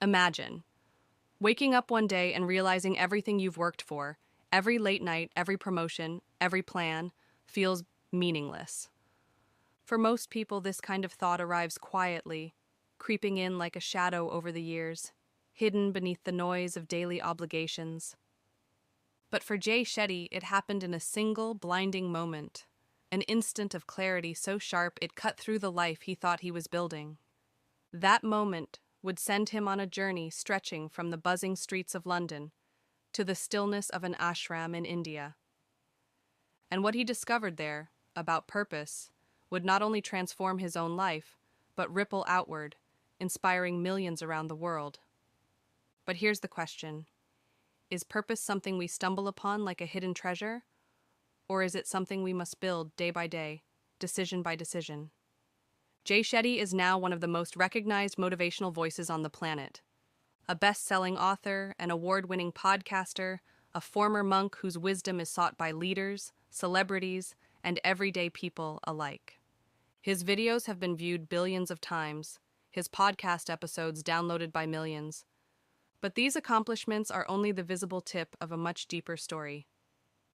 Imagine waking up one day and realizing everything you've worked for, every late night, every promotion, every plan, feels meaningless. For most people, this kind of thought arrives quietly, creeping in like a shadow over the years, hidden beneath the noise of daily obligations. But for Jay Shetty, it happened in a single, blinding moment, an instant of clarity so sharp it cut through the life he thought he was building. That moment would send him on a journey stretching from the buzzing streets of London to the stillness of an ashram in India. And what he discovered there, about purpose, would not only transform his own life, but ripple outward, inspiring millions around the world. But here's the question. Is purpose something we stumble upon like a hidden treasure? Or is it something we must build day by day, decision by decision? Jay Shetty is now one of the most recognized motivational voices on the planet. A best-selling author, an award-winning podcaster, a former monk whose wisdom is sought by leaders, celebrities, and everyday people alike. His videos have been viewed billions of times, his podcast episodes downloaded by millions. But these accomplishments are only the visible tip of a much deeper story.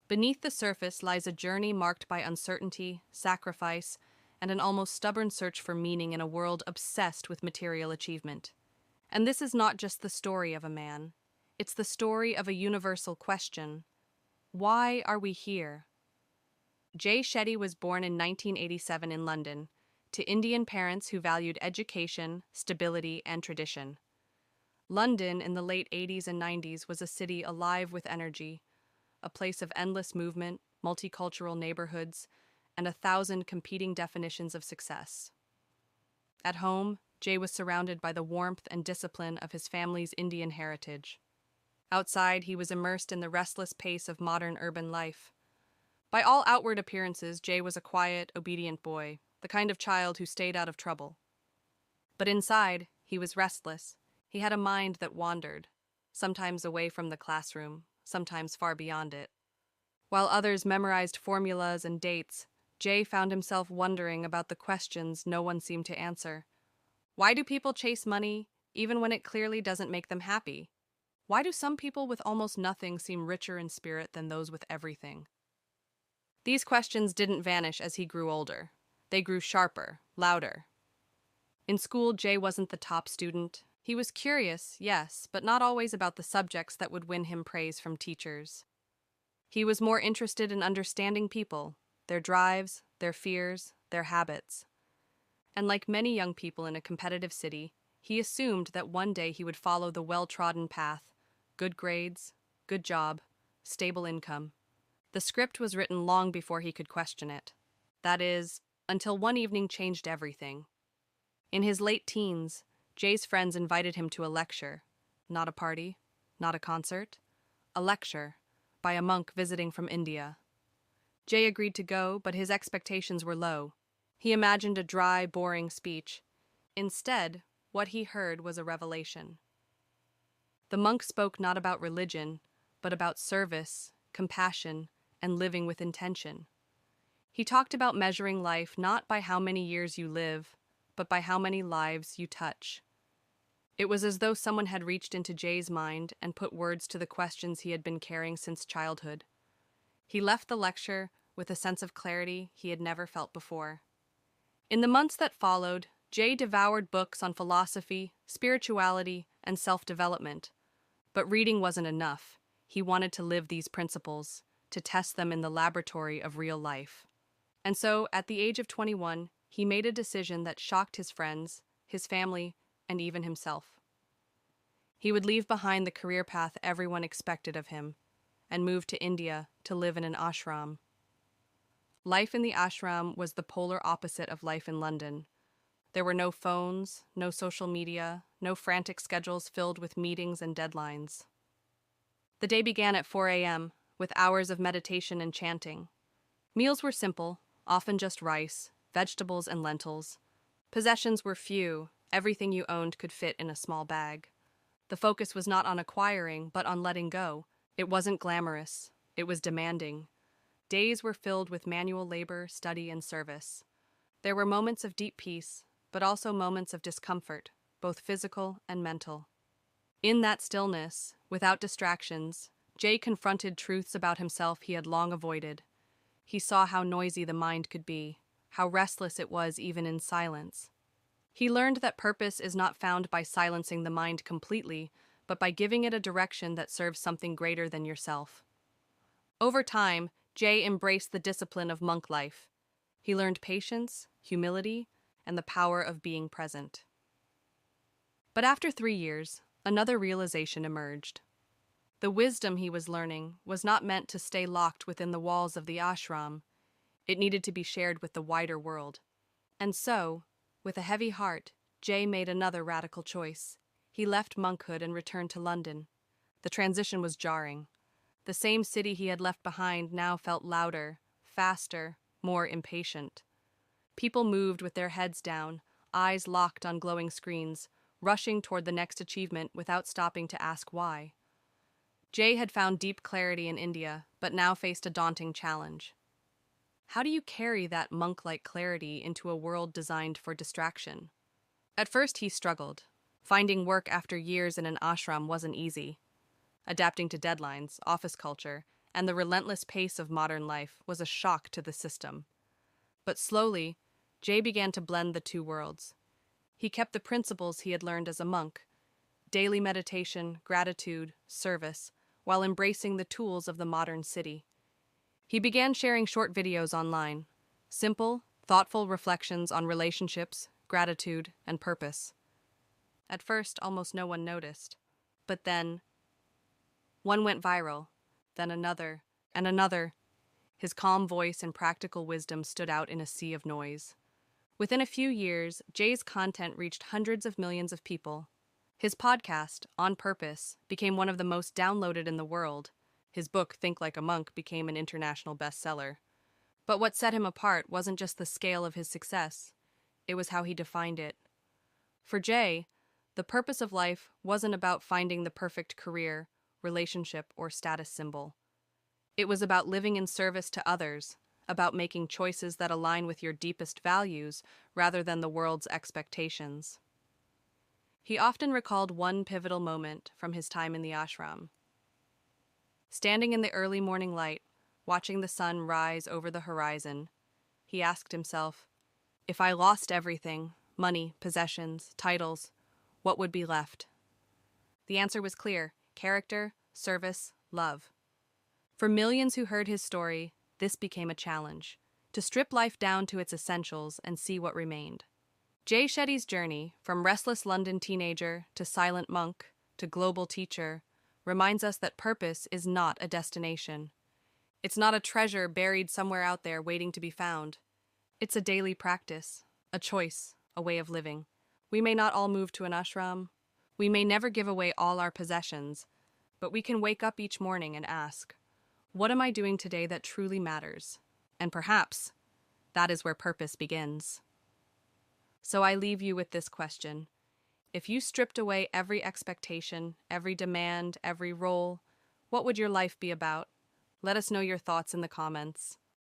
Beneath the surface lies a journey marked by uncertainty, sacrifice, and an almost stubborn search for meaning in a world obsessed with material achievement. And this is not just the story of a man. It's the story of a universal question. Why are we here? Jay Shetty was born in 1987 in London, to Indian parents who valued education, stability, and tradition. London in the late 80s and 90s was a city alive with energy, a place of endless movement, multicultural neighborhoods, and 1,000 competing definitions of success. At home, Jay was surrounded by the warmth and discipline of his family's Indian heritage. Outside, he was immersed in the restless pace of modern urban life. By all outward appearances, Jay was a quiet, obedient boy, the kind of child who stayed out of trouble. But inside, he was restless. He had a mind that wandered, sometimes away from the classroom, sometimes far beyond it. While others memorized formulas and dates, Jay found himself wondering about the questions no one seemed to answer. Why do people chase money, even when it clearly doesn't make them happy? Why do some people with almost nothing seem richer in spirit than those with everything? These questions didn't vanish as he grew older. They grew sharper, louder. In school, Jay wasn't the top student. He was curious, yes, but not always about the subjects that would win him praise from teachers. He was more interested in understanding people, their drives, their fears, their habits. And like many young people in a competitive city, he assumed that one day he would follow the well-trodden path: good grades, good job, stable income. The script was written long before he could question it. That is, until one evening changed everything. In his late teens, Jay's friends invited him to a lecture. Not a party, not a concert, a lecture by a monk visiting from India. Jay agreed to go, but his expectations were low. He imagined a dry, boring speech. Instead, what he heard was a revelation. The monk spoke not about religion, but about service, compassion, and living with intention. He talked about measuring life not by how many years you live, but by how many lives you touch. It was as though someone had reached into Jay's mind and put words to the questions he had been carrying since childhood. He left the lecture with a sense of clarity he had never felt before. In the months that followed, Jay devoured books on philosophy, spirituality, and self-development. But reading wasn't enough. He wanted to live these principles, to test them in the laboratory of real life. And so, at the age of 21, he made a decision that shocked his friends, his family, and even himself. He would leave behind the career path everyone expected of him and move to India to live in an ashram. Life in the ashram was the polar opposite of life in London. There were no phones, no social media, no frantic schedules filled with meetings and deadlines. The day began at 4 a.m., with hours of meditation and chanting. Meals were simple, often just rice, vegetables, and lentils. Possessions were few. Everything you owned could fit in a small bag. The focus was not on acquiring, but on letting go. It wasn't glamorous. It was demanding. Days were filled with manual labor, study, and service. There were moments of deep peace, but also moments of discomfort, both physical and mental. In that stillness, without distractions, Jay confronted truths about himself he had long avoided. He saw how noisy the mind could be, how restless it was even in silence. He learned that purpose is not found by silencing the mind completely, but by giving it a direction that serves something greater than yourself. Over time, Jay embraced the discipline of monk life. He learned patience, humility, and the power of being present. But after 3 years, another realization emerged. The wisdom he was learning was not meant to stay locked within the walls of the ashram. It needed to be shared with the wider world. And so, with a heavy heart, Jay made another radical choice. He left monkhood and returned to London. The transition was jarring. The same city he had left behind now felt louder, faster, more impatient. People moved with their heads down, eyes locked on glowing screens, rushing toward the next achievement without stopping to ask why. Jay had found deep clarity in India, but now faced a daunting challenge. How do you carry that monk-like clarity into a world designed for distraction? At first he struggled. Finding work after years in an ashram wasn't easy. Adapting to deadlines, office culture, and the relentless pace of modern life was a shock to the system. But slowly, Jay began to blend the two worlds. He kept the principles he had learned as a monk, daily meditation, gratitude, service, while embracing the tools of the modern city. He began sharing short videos online, simple, thoughtful reflections on relationships, gratitude, and purpose. At first, almost no one noticed. But then, one went viral, then another, and another. His calm voice and practical wisdom stood out in a sea of noise. Within a few years, Jay's content reached hundreds of millions of people. His podcast, On Purpose, became one of the most downloaded in the world. His book, Think Like a Monk, became an international bestseller. But what set him apart wasn't just the scale of his success. It was how he defined it. For Jay, the purpose of life wasn't about finding the perfect career, relationship, or status symbol. It was about living in service to others, about making choices that align with your deepest values rather than the world's expectations. He often recalled one pivotal moment from his time in the ashram. Standing in the early morning light, watching the sun rise over the horizon, he asked himself, if I lost everything, money, possessions, titles, what would be left? The answer was clear: character, service, love. For millions who heard his story, this became a challenge, to strip life down to its essentials and see what remained. Jay Shetty's journey, from restless London teenager to silent monk to global teacher, reminds us that purpose is not a destination. It's not a treasure buried somewhere out there waiting to be found. It's a daily practice, a choice, a way of living. We may not all move to an ashram. We may never give away all our possessions, but we can wake up each morning and ask, what am I doing today that truly matters? And perhaps that is where purpose begins. So I leave you with this question. If you stripped away every expectation, every demand, every role, what would your life be about? Let us know your thoughts in the comments.